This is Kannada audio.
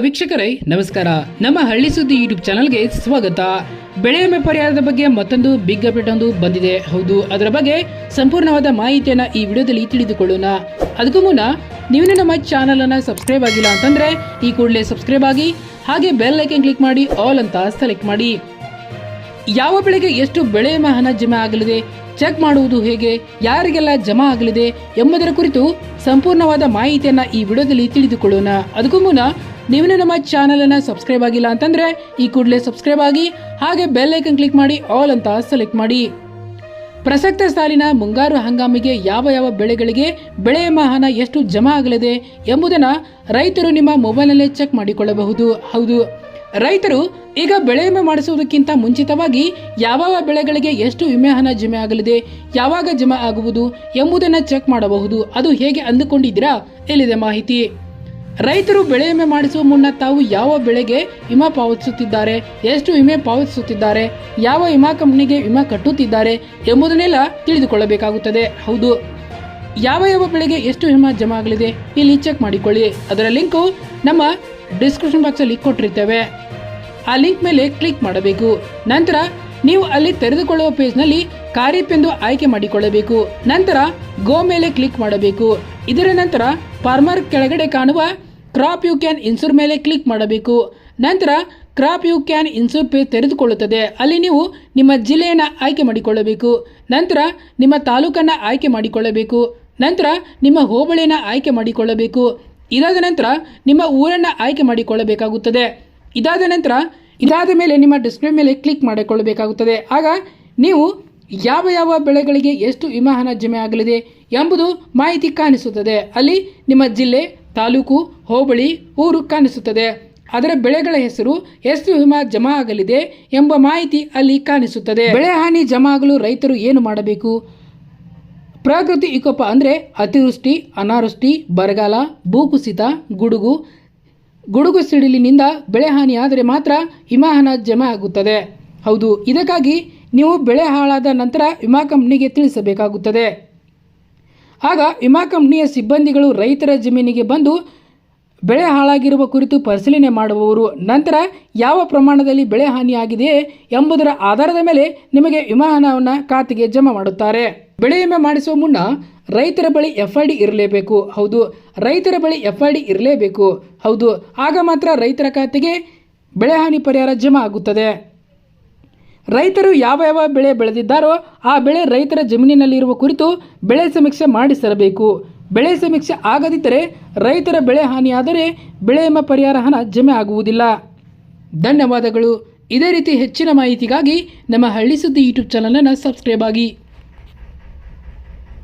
ವೀಕ್ಷಕರೇ ನಮಸ್ಕಾರ. ನಮ್ಮ ಹಳ್ಳಿ ಸುದ್ದಿ ಯೂಟ್ಯೂಬ್ ಚಾನಲ್ಗೆ ಸ್ವಾಗತ. ಬೆಳೆ ವಿಮೆ ಪರಿಹಾರದ ಬಗ್ಗೆ ಮತ್ತೊಂದು ಬಿಗ್ ಅಪ್ಡೇಟ್ ಒಂದು ಬಂದಿದೆ. ಹೌದು, ಅದರ ಬಗ್ಗೆ ಸಂಪೂರ್ಣವಾದ ಮಾಹಿತಿಯನ್ನು ಈ ವಿಡಿಯೋದಲ್ಲಿ ತಿಳಿದುಕೊಳ್ಳೋಣ. ಅದಕ್ಕೂ ಮುನ್ನ ನೀವು ನಮ್ಮ ಚಾನಲ್ ಅನ್ನು ಸಬ್ಸ್ಕ್ರೈಬ್ ಆಗಿಲ್ಲ ಅಂತಂದ್ರೆ ಈ ಕೂಡಲೇ ಸಬ್ಸ್ಕ್ರೈಬ್ ಆಗಿ, ಹಾಗೆ ಬೆಲ್ ಐಕನ್ ಕ್ಲಿಕ್ ಮಾಡಿ ಆಲ್ ಅಂತ ಸೆಲೆಕ್ಟ್ ಮಾಡಿ. ಯಾವ ಬೆಳೆಗೆ ಎಷ್ಟು ಬೆಳೆ ವಿಮೆ ಹಣ ಜಮಾ ಆಗಲಿದೆ, ಚೆಕ್ ಮಾಡುವುದು ಹೇಗೆ, ಯಾರಿಗೆಲ್ಲ ಜಮಾ ಆಗಲಿದೆ ಎಂಬುದರ ಕುರಿತು ಸಂಪೂರ್ಣವಾದ ಮಾಹಿತಿಯನ್ನ ಈ ವಿಡಿಯೋದಲ್ಲಿ ತಿಳಿದುಕೊಳ್ಳೋಣ. ಅದಕ್ಕೂ ಮುನ್ನ ನೀವು ನಮ್ಮ ಚಾನಲ್ ಅನ್ನ ಸಬ್ಸ್ಕ್ರೈಬ್ ಆಗಿಲ್ಲ ಅಂತಂದ್ರೆ ಈ ಕೂಡಲೇ ಸಬ್ಸ್ಕ್ರೈಬ್ ಆಗಿ, ಹಾಗೆ ಬೆಲ್ ಐಕನ್ ಕ್ಲಿಕ್ ಮಾಡಿ ಆಲ್ ಅಂತ ಸೆಲೆಕ್ಟ್ ಮಾಡಿ. ಪ್ರಸಕ್ತ ಸಾಲಿನ ಮುಂಗಾರು ಹಂಗಾಮಿಗೆ ಯಾವ ಯಾವ ಬೆಳೆಗಳಿಗೆ ಬೆಳೆ ವಿಮಾ ಹಣ ಎಷ್ಟು ಜಮಾ ಆಗಲಿದೆ ಎಂಬುದನ್ನು ರೈತರು ನಿಮ್ಮ ಮೊಬೈಲ್ನಲ್ಲೇ ಚೆಕ್ ಮಾಡಿಕೊಳ್ಳಬಹುದು. ಹೌದು, ರೈತರು ಈಗ ಬೆಳೆ ವಿಮೆ ಮಾಡಿಸುವುದಕ್ಕಿಂತ ಮುಂಚಿತವಾಗಿ ಯಾವ ಬೆಳೆಗಳಿಗೆ ಎಷ್ಟು ವಿಮೆ ಹಣ ಜಮೆ ಆಗಲಿದೆ, ಯಾವಾಗ ಜಮಾ ಆಗುವುದು ಎಂಬುದನ್ನು ಚೆಕ್ ಮಾಡಬಹುದು. ಅದು ಹೇಗೆ ಅಂದುಕೊಂಡಿದ್ದೀರಾ? ಇಲ್ಲಿದೆ ಮಾಹಿತಿ. ರೈತರು ಬೆಳೆ ವಿಮೆ ಮಾಡಿಸುವ ಮುನ್ನ ತಾವು ಯಾವ ಬೆಳೆಗೆ ವಿಮಾ ಪಾವತಿಸುತ್ತಿದ್ದಾರೆ, ಎಷ್ಟು ವಿಮೆ ಪಾವತಿಸುತ್ತಿದ್ದಾರೆ, ಯಾವ ವಿಮಾ ಕಂಪನಿಗೆ ವಿಮಾ ಕಟ್ಟುತ್ತಿದ್ದಾರೆ ಎಂಬುದನ್ನೆಲ್ಲ ತಿಳಿದುಕೊಳ್ಳಬೇಕಾಗುತ್ತದೆ. ಹೌದು, ಯಾವ ಬೆಳೆಗೆ ಎಷ್ಟು ವಿಮಾ ಜಮಾ ಆಗಲಿದೆ ಇಲ್ಲಿ ಚೆಕ್ ಮಾಡಿಕೊಳ್ಳಿ. ಅದರ ಲಿಂಕು ನಮ್ಮ ಡಿಸ್ಕ್ರಿಪ್ಷನ್ ಬಾಕ್ಸಲ್ಲಿ ಕೊಟ್ಟಿರ್ತೇವೆ. ಆ ಲಿಂಕ್ ಮೇಲೆ ಕ್ಲಿಕ್ ಮಾಡಬೇಕು. ನಂತರ ನೀವು ಅಲ್ಲಿ ತೆರೆದುಕೊಳ್ಳುವ ಪೇಜ್ನಲ್ಲಿ ಖಾರಿಫ್ ಎಂದು ಆಯ್ಕೆ ಮಾಡಿಕೊಳ್ಳಬೇಕು. ನಂತರ ಗೋ ಮೇಲೆ ಕ್ಲಿಕ್ ಮಾಡಬೇಕು. ಇದರ ನಂತರ ಫಾರ್ಮರ್ ಕೆಳಗಡೆ ಕಾಣುವ ಕ್ರಾಪ್ ಯು ಕ್ಯಾನ್ ಇನ್ಸೂರ್ ಮೇಲೆ ಕ್ಲಿಕ್ ಮಾಡಬೇಕು. ನಂತರ crop you can insure page ತೆರೆದುಕೊಳ್ಳುತ್ತದೆ. ಅಲ್ಲಿ ನೀವು ನಿಮ್ಮ ಜಿಲ್ಲೆಯನ್ನು ಆಯ್ಕೆ ಮಾಡಿಕೊಳ್ಳಬೇಕು. ನಂತರ ನಿಮ್ಮ ತಾಲೂಕನ್ನು ಆಯ್ಕೆ ಮಾಡಿಕೊಳ್ಳಬೇಕು. ನಂತರ ನಿಮ್ಮ ಹೋಬಳಿಯನ್ನು ಆಯ್ಕೆ ಮಾಡಿಕೊಳ್ಳಬೇಕು. ಇದಾದ ನಂತರ ನಿಮ್ಮ ಊರನ್ನು ಆಯ್ಕೆ ಮಾಡಿಕೊಳ್ಳಬೇಕಾಗುತ್ತದೆ. ಇದಾದ ಮೇಲೆ ನಿಮ್ಮ ಡಿಸ್ಪ್ಲೇ ಮೇಲೆ ಕ್ಲಿಕ್ ಮಾಡಿಕೊಳ್ಳಬೇಕಾಗುತ್ತದೆ. ಆಗ ನೀವು ಯಾವ ಬೆಳೆಗಳಿಗೆ ಎಷ್ಟು ವಿಮಾ ಹಣ ಜಮೆ ಆಗಲಿದೆ ಎಂಬುದು ಮಾಹಿತಿ ಕಾಣಿಸುತ್ತದೆ. ಅಲ್ಲಿ ನಿಮ್ಮ ಜಿಲ್ಲೆ, ತಾಲೂಕು, ಹೋಬಳಿ, ಊರು ಕಾಣಿಸುತ್ತದೆ. ಅದರ ಬೆಳೆಗಳ ಹೆಸರು, ಎಷ್ಟು ವಿಮಾ ಜಮಾ ಆಗಲಿದೆ ಎಂಬ ಮಾಹಿತಿ ಅಲ್ಲಿ ಕಾಣಿಸುತ್ತದೆ. ಬೆಳೆ ಹಾನಿ ಜಮಾ ಆಗಲು ರೈತರು ಏನು ಮಾಡಬೇಕು? ಪ್ರಕೃತಿ ವಿಕೋಪ ಅಂದರೆ ಅತಿವೃಷ್ಟಿ, ಅನಾವೃಷ್ಟಿ, ಬರಗಾಲ, ಭೂಕುಸಿತ, ಗುಡುಗು ಸಿಡಿಲಿನಿಂದ ಬೆಳೆ ಹಾನಿಯಾದರೆ ಮಾತ್ರ ವಿಮಾ ಹಣ ಜಮಾ ಆಗುತ್ತದೆ. ಹೌದು, ಇದಕ್ಕಾಗಿ ನೀವು ಬೆಳೆ ಹಾಳಾದ ನಂತರ ವಿಮಾ ಕಂಪನಿಗೆ ತಿಳಿಸಬೇಕಾಗುತ್ತದೆ. ಆಗ ವಿಮಾ ಕಂಪನಿಯ ಸಿಬ್ಬಂದಿಗಳು ರೈತರ ಜಮೀನಿಗೆ ಬಂದು ಬೆಳೆ ಹಾಳಾಗಿರುವ ಕುರಿತು ಪರಿಶೀಲನೆ ಮಾಡುವವರು. ನಂತರ ಯಾವ ಪ್ರಮಾಣದಲ್ಲಿ ಬೆಳೆ ಹಾನಿಯಾಗಿದೆಯೇ ಎಂಬುದರ ಆಧಾರದ ಮೇಲೆ ನಿಮಗೆ ವಿಮಾ ಹಣವನ್ನು ಖಾತೆಗೆ ಜಮಾ ಮಾಡುತ್ತಾರೆ. ಬೆಳೆ ವಿಮೆ ಮಾಡಿಸುವ ಮುನ್ನ ರೈತರ ಬಳಿ FID ಇರಲೇಬೇಕು. ಹೌದು, ರೈತರ ಬಳಿ FID ಇರಲೇಬೇಕು. ಹೌದು, ಆಗ ಮಾತ್ರ ರೈತರ ಖಾತೆಗೆ ಬೆಳೆ ಹಾನಿ ಪರಿಹಾರ ಜಮಾ ಆಗುತ್ತದೆ. ರೈತರು ಯಾವ ಬೆಳೆ ಬೆಳೆದಿದ್ದಾರೋ ಆ ಬೆಳೆ ರೈತರ ಜಮೀನಿನಲ್ಲಿರುವ ಕುರಿತು ಬೆಳೆ ಸಮೀಕ್ಷೆ ಮಾಡಿಸಿರಬೇಕು. ಬೆಳೆ ಸಮೀಕ್ಷೆ ಆಗದಿದ್ದರೆ ರೈತರ ಬೆಳೆ ಹಾನಿಯಾದರೆ ಬೆಳೆ ವಿಮಾ ಪರಿಹಾರ ಹಣ ಜಮೆ ಆಗುವುದಿಲ್ಲ. ಧನ್ಯವಾದಗಳು. ಇದೇ ರೀತಿ ಹೆಚ್ಚಿನ ಮಾಹಿತಿಗಾಗಿ ನಮ್ಮ ಹಳ್ಳಿ ಸುದ್ದಿ ಯೂಟ್ಯೂಬ್ ಚಾನಲನ್ನು ಸಬ್ಸ್ಕ್ರೈಬ್ ಆಗಿ.